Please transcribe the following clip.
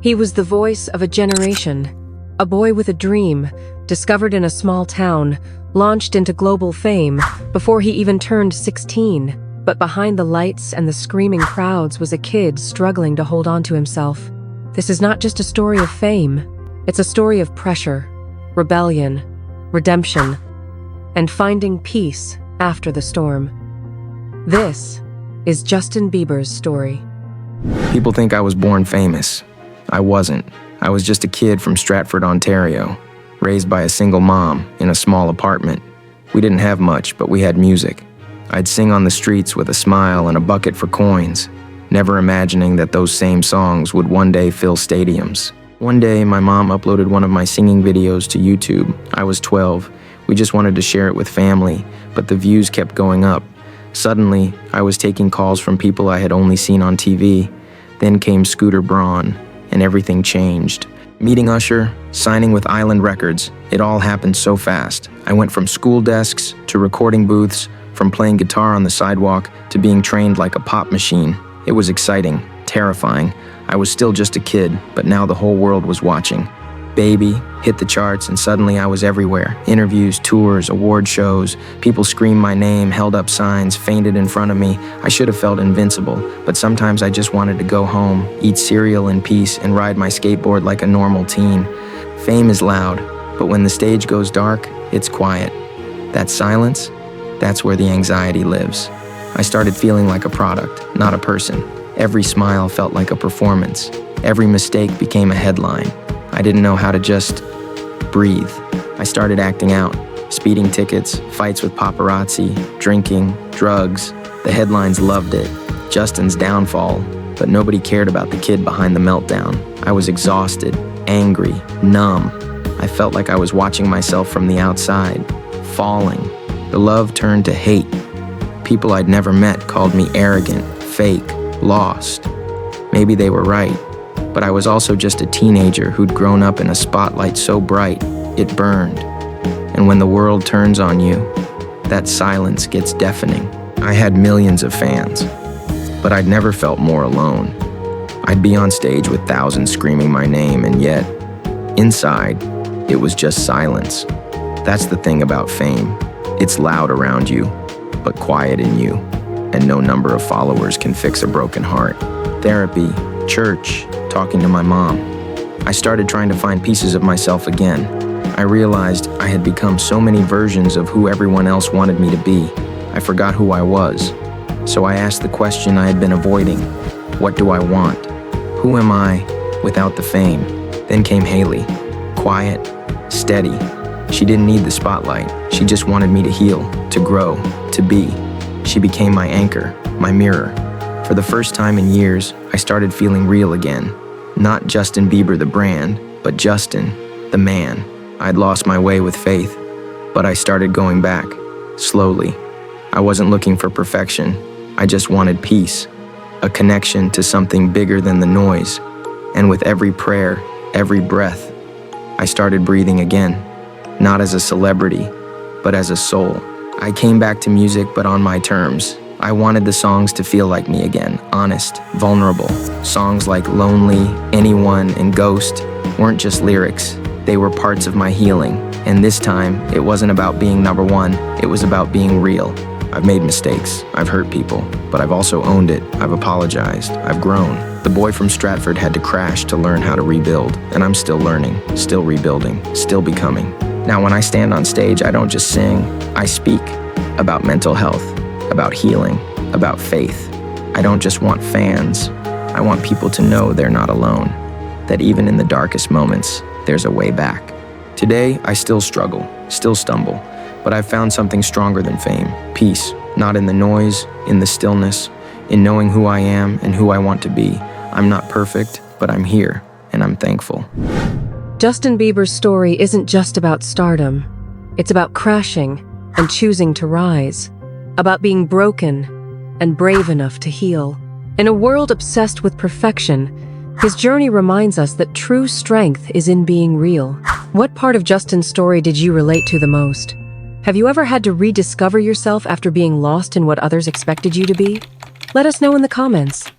He was the voice of a generation, a boy with a dream, discovered in a small town, launched into global fame before he even turned 16. But behind the lights and the screaming crowds was a kid struggling to hold on to himself. This is not just a story of fame, it's a story of pressure, rebellion, redemption, and finding peace after the storm. This is Justin Bieber's story. People think I was born famous. I wasn't. I was just a kid from Stratford, Ontario, raised by a single mom in a small apartment. We didn't have much, but we had music. I'd sing on the streets with a smile and a bucket for coins, never imagining that those same songs would one day fill stadiums. One day, my mom uploaded one of my singing videos to YouTube. I was 12. We just wanted to share it with family, but the views kept going up. Suddenly, I was taking calls from people I had only seen on TV. Then came Scooter Braun, and everything changed. Meeting Usher, signing with Island Records, it all happened so fast. I went from school desks to recording booths, from playing guitar on the sidewalk to being trained like a pop machine. It was exciting, terrifying. I was still just a kid, but now the whole world was watching. Baby hit the charts, and suddenly I was everywhere. Interviews, tours, award shows. People screamed my name, held up signs, fainted in front of me. I should have felt invincible, but sometimes I just wanted to go home, eat cereal in peace, and ride my skateboard like a normal teen. Fame is loud, but when the stage goes dark, it's quiet. That silence, that's where the anxiety lives. I started feeling like a product, not a person. Every smile felt like a performance. Every mistake became a headline. I didn't know how to just breathe. I started acting out. Speeding tickets, fights with paparazzi, drinking, drugs. The headlines loved it. Justin's downfall, but nobody cared about the kid behind the meltdown. I was exhausted, angry, numb. I felt like I was watching myself from the outside, falling. The love turned to hate. People I'd never met called me arrogant, fake, lost. Maybe they were right. But I was also just a teenager who'd grown up in a spotlight so bright, it burned. And when the world turns on you, that silence gets deafening. I had millions of fans, but I'd never felt more alone. I'd be on stage with thousands screaming my name, and yet, inside, it was just silence. That's the thing about fame. It's loud around you, but quiet in you, and no number of followers can fix a broken heart. Therapy, church, talking to my mom. I started trying to find pieces of myself again. I realized I had become so many versions of who everyone else wanted me to be. I forgot who I was. So I asked the question I had been avoiding. What do I want? Who am I without the fame? Then came Haley. Quiet, steady. She didn't need the spotlight. She just wanted me to heal, to grow, to be. She became my anchor, my mirror. For the first time in years, I started feeling real again. Not Justin Bieber the brand, but Justin, the man. I'd lost my way with faith, but I started going back, slowly. I wasn't looking for perfection. I just wanted peace, a connection to something bigger than the noise. And with every prayer, every breath, I started breathing again, not as a celebrity, but as a soul. I came back to music, but on my terms. I wanted the songs to feel like me again, honest, vulnerable. Songs like Lonely, Anyone, and Ghost weren't just lyrics. They were parts of my healing. And this time, it wasn't about being number one, it was about being real. I've made mistakes, I've hurt people, but I've also owned it, I've apologized, I've grown. The boy from Stratford had to crash to learn how to rebuild, and I'm still learning, still rebuilding, still becoming. Now when I stand on stage, I don't just sing, I speak about mental health, about healing, about faith. I don't just want fans, I want people to know they're not alone, that even in the darkest moments, there's a way back. Today, I still struggle, still stumble, but I've found something stronger than fame, peace, not in the noise, in the stillness, in knowing who I am and who I want to be. I'm not perfect, but I'm here, and I'm thankful. Justin Bieber's story isn't just about stardom. It's about crashing and choosing to rise, about being broken and brave enough to heal. In a world obsessed with perfection, his journey reminds us that true strength is in being real. What part of Justin's story did you relate to the most? Have you ever had to rediscover yourself after being lost in what others expected you to be? Let us know in the comments.